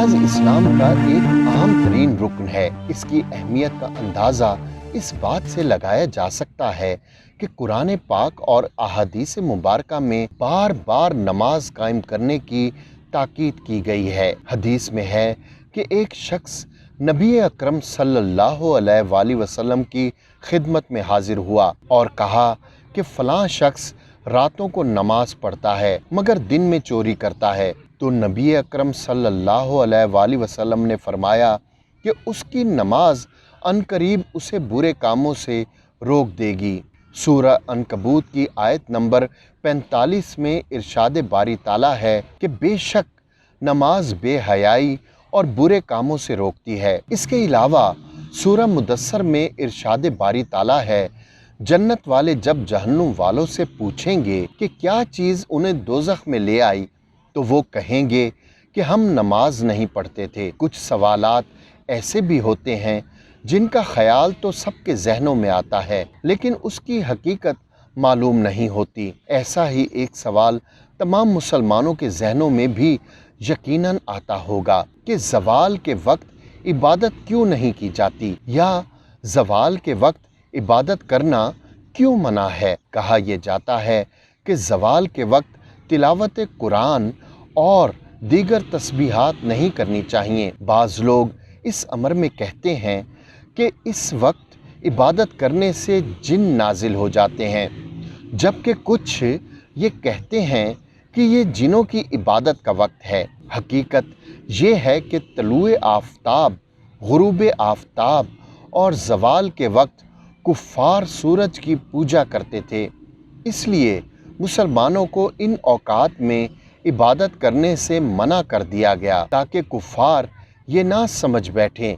نماز اسلام کا ایک اہم ترین رکن ہے۔ اس کی اہمیت کا اندازہ اس بات سے لگایا جا سکتا ہے کہ قرآن پاک اور احادیث مبارکہ میں بار بار نماز قائم کرنے کی تاکید کی گئی ہے۔ حدیث میں ہے کہ ایک شخص نبی اکرم صلی اللہ علیہ وآلہ وسلم کی خدمت میں حاضر ہوا اور کہا کہ فلاں شخص راتوں کو نماز پڑھتا ہے مگر دن میں چوری کرتا ہے، تو نبی اکرم صلی اللہ علیہ وآلہ وسلم نے فرمایا کہ اس کی نماز عنقریب اسے برے کاموں سے روک دے گی۔ سورہ عنکبوت کی آیت نمبر 45 میں ارشاد باری تعالیٰ ہے کہ بے شک نماز بے حیائی اور برے کاموں سے روکتی ہے۔ اس کے علاوہ سورہ مدثر میں ارشاد باری تعالیٰ ہے، جنت والے جب جہنم والوں سے پوچھیں گے کہ کیا چیز انہیں دوزخ میں لے آئی تو وہ کہیں گے کہ ہم نماز نہیں پڑھتے تھے۔ کچھ سوالات ایسے بھی ہوتے ہیں جن کا خیال تو سب کے ذہنوں میں آتا ہے لیکن اس کی حقیقت معلوم نہیں ہوتی۔ ایسا ہی ایک سوال تمام مسلمانوں کے ذہنوں میں بھی یقیناً آتا ہوگا کہ زوال کے وقت عبادت کیوں نہیں کی جاتی، یا زوال کے وقت عبادت کرنا کیوں منع ہے۔ کہا یہ جاتا ہے کہ زوال کے وقت تلاوت قرآن اور دیگر تسبیحات نہیں کرنی چاہیے۔ بعض لوگ اس امر میں کہتے ہیں کہ اس وقت عبادت کرنے سے جن نازل ہو جاتے ہیں، جبکہ کچھ یہ کہتے ہیں کہ یہ جنوں کی عبادت کا وقت ہے۔ حقیقت یہ ہے کہ طلوع آفتاب، غروب آفتاب اور زوال کے وقت کفار سورج کی پوجا کرتے تھے، اس لیے مسلمانوں کو ان اوقات میں عبادت کرنے سے منع کر دیا گیا تاکہ کفار یہ نہ سمجھ بیٹھیں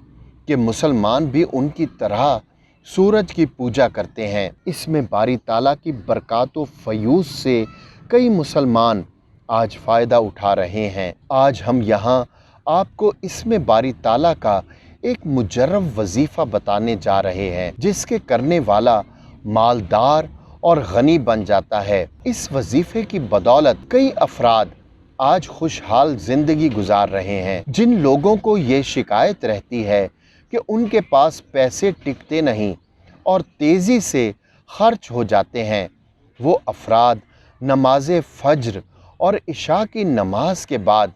کہ مسلمان بھی ان کی طرح سورج کی پوجا کرتے ہیں۔ اس میں باری تعالیٰ کی برکات و فیوض سے کئی مسلمان آج فائدہ اٹھا رہے ہیں۔ آج ہم یہاں آپ کو اس میں باری تعالیٰ کا ایک مجرب وظیفہ بتانے جا رہے ہیں جس کے کرنے والا مالدار اور غنی بن جاتا ہے۔ اس وظیفے کی بدولت کئی افراد آج خوشحال زندگی گزار رہے ہیں۔ جن لوگوں کو یہ شکایت رہتی ہے کہ ان کے پاس پیسے ٹکتے نہیں اور تیزی سے خرچ ہو جاتے ہیں، وہ افراد نماز فجر اور عشاء کی نماز کے بعد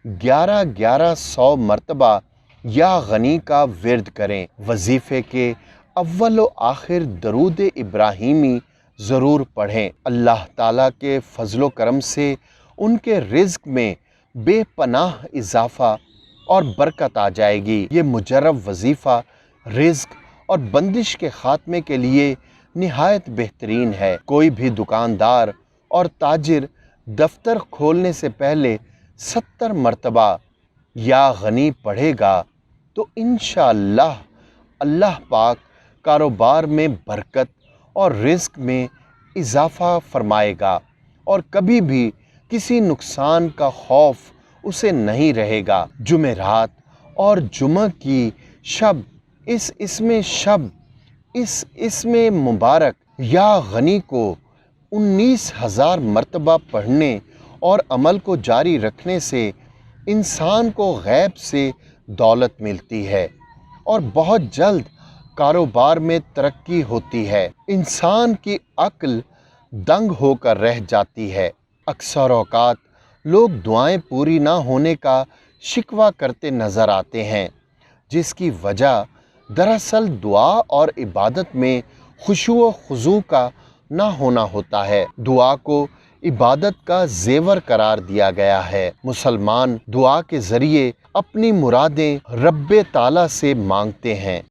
1100 مرتبہ یا غنی کا ورد کریں۔ وظیفے کے اول و آخر درود ابراہیمی ضرور پڑھیں۔ اللہ تعالیٰ کے فضل و کرم سے ان کے رزق میں بے پناہ اضافہ اور برکت آ جائے گی۔ یہ مجرب وظیفہ رزق اور بندش کے خاتمے کے لیے نہایت بہترین ہے۔ کوئی بھی دکاندار اور تاجر دفتر کھولنے سے پہلے 70 مرتبہ یا غنی پڑھے گا تو انشاءاللہ اللہ پاک کاروبار میں برکت اور رزق میں اضافہ فرمائے گا اور کبھی بھی کسی نقصان کا خوف اسے نہیں رہے گا۔ جمعرات اور جمعہ کی شب اس اسم مبارک یا غنی کو 19,000 مرتبہ پڑھنے اور عمل کو جاری رکھنے سے انسان کو غیب سے دولت ملتی ہے اور بہت جلد کاروبار میں ترقی ہوتی ہے۔ انسان کی عقل دنگ ہو کر رہ جاتی ہے۔ اکثر اوقات لوگ دعائیں پوری نہ ہونے کا شکوہ کرتے نظر آتے ہیں، جس کی وجہ دراصل دعا اور عبادت میں خشوع و خضوع کا نہ ہونا ہوتا ہے۔ دعا کو عبادت کا زیور قرار دیا گیا ہے۔ مسلمان دعا کے ذریعے اپنی مرادیں رب تعالیٰ سے مانگتے ہیں۔